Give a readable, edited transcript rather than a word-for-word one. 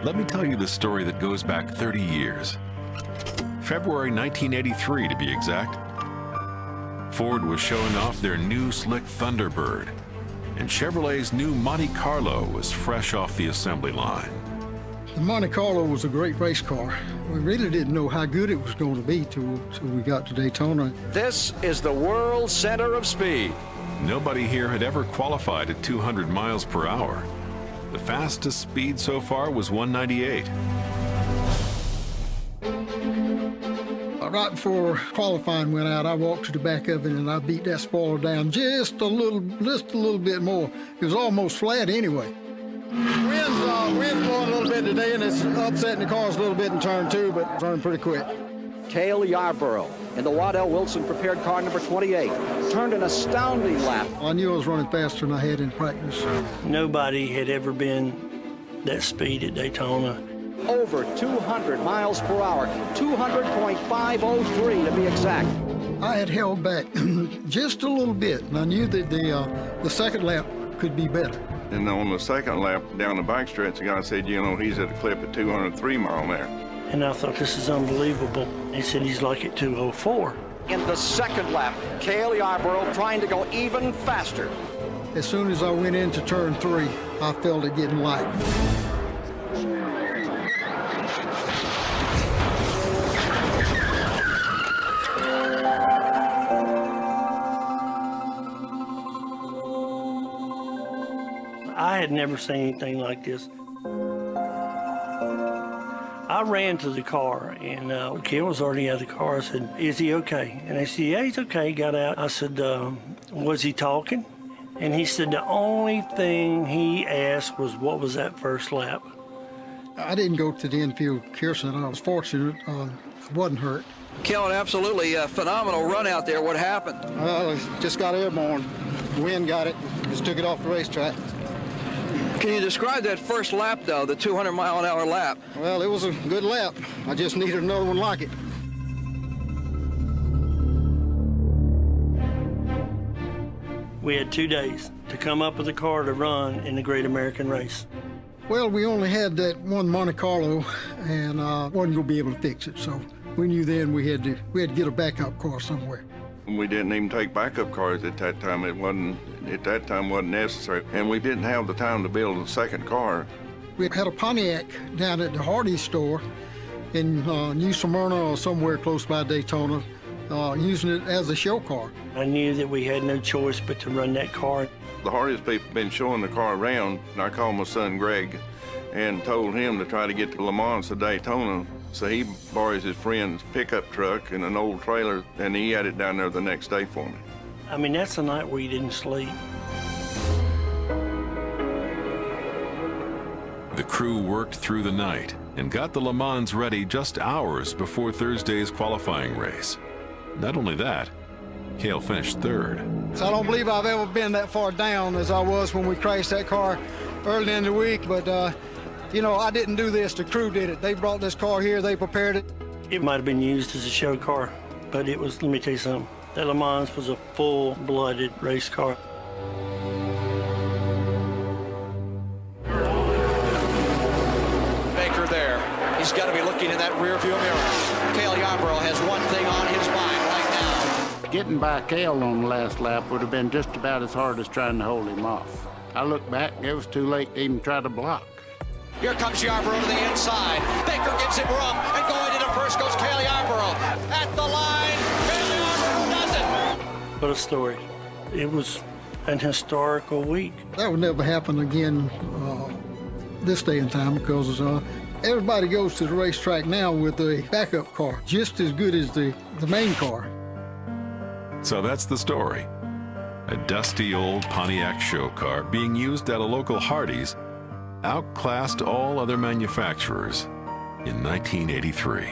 Let me tell you the story that goes back 30 years. February 1983 to be exact. Ford was showing off their new slick Thunderbird, and Chevrolet's new Monte Carlo was fresh off the assembly line. The Monte Carlo was a great race car. We really didn't know how good it was going to be till we got to Daytona. This is the world center of speed. Nobody here had ever qualified at 200 miles per hour. The fastest speed so far was 198. Right before qualifying went out, I walked to the back of it and I beat that spoiler down just a little bit more. It was almost flat anyway. Wind's blowing a little bit today, and it's upsetting the cars a little bit in turn two, but it's running pretty quick. Cale Yarborough in the Waddell Wilson prepared car number 28 turned an astounding lap. I knew I was running faster than I had in practice. Nobody had ever been that speed at Daytona. Over 200 miles per hour, 200.503 to be exact. I had held back just a little bit, and I knew that the second lap could be better. And on the second lap down the backstretch, the guy said, you know, he's at a clip of 203 mile an hour. And I thought, this is unbelievable. He said he's like at 204. In the second lap, Cale Yarborough trying to go even faster. As soon as I went into turn 3, I felt it getting light. I had never seen anything like this. I ran to the car, and Cale was already out of the car. I said, is he okay? And they said, yeah, he's okay. He got out. I said, was he talking? And he said the only thing he asked was, what was that first lap? I didn't go to the infield Kirsten. I was fortunate. I wasn't hurt. Cale, an absolutely phenomenal run out there. What happened? Just got airborne. The wind got it. Just took it off the racetrack. Can you describe that first lap, though, the 200-mile-an-hour lap? Well, it was a good lap. I just needed another one like it. We had 2 days to come up with a car to run in the Great American Race. Well, we only had that one Monte Carlo, and wasn't going to be able to fix it. So we knew then we had to get a backup car somewhere. We didn't even take backup cars at that time. It wasn't necessary. And we didn't have the time to build a second car. We had a Pontiac down at the Hardee store in New Smyrna or somewhere close by Daytona, using it as a show car. I knew that we had no choice but to run that car. The Hardee's people have been showing the car around, and I called my son Greg and told him to try to get to Le Mans to Daytona. So he borrows his friend's pickup truck and an old trailer, and he had it down there the next day for me. I mean, that's a night where you didn't sleep. The crew worked through the night and got the Le Mans ready just hours before Thursday's qualifying race. Not only that, Cale finished third. So I don't believe I've ever been that far down as I was when we crashed that car early in the week, but you know, I didn't do this, the crew did it. They brought this car here, they prepared it. It might have been used as a show car, but it was, let me tell you something, that Le Mans was a full-blooded race car. Baker there. He's got to be looking in that rearview mirror. Cale Yarborough has one thing on his mind right now. Getting by Cale on the last lap would have been just about as hard as trying to hold him off. I look back, it was too late to even try to block. Here comes Yarborough to the inside. Baker gives him room, and going into first goes Cale Yarborough. At the line, Cale Yarborough does it. What a story. It was an historical week. That would never happen again this day and time because everybody goes to the racetrack now with a backup car, just as good as the main car. So that's the story. A dusty old Pontiac show car being used at a local Hardee's outclassed all other manufacturers in 1983.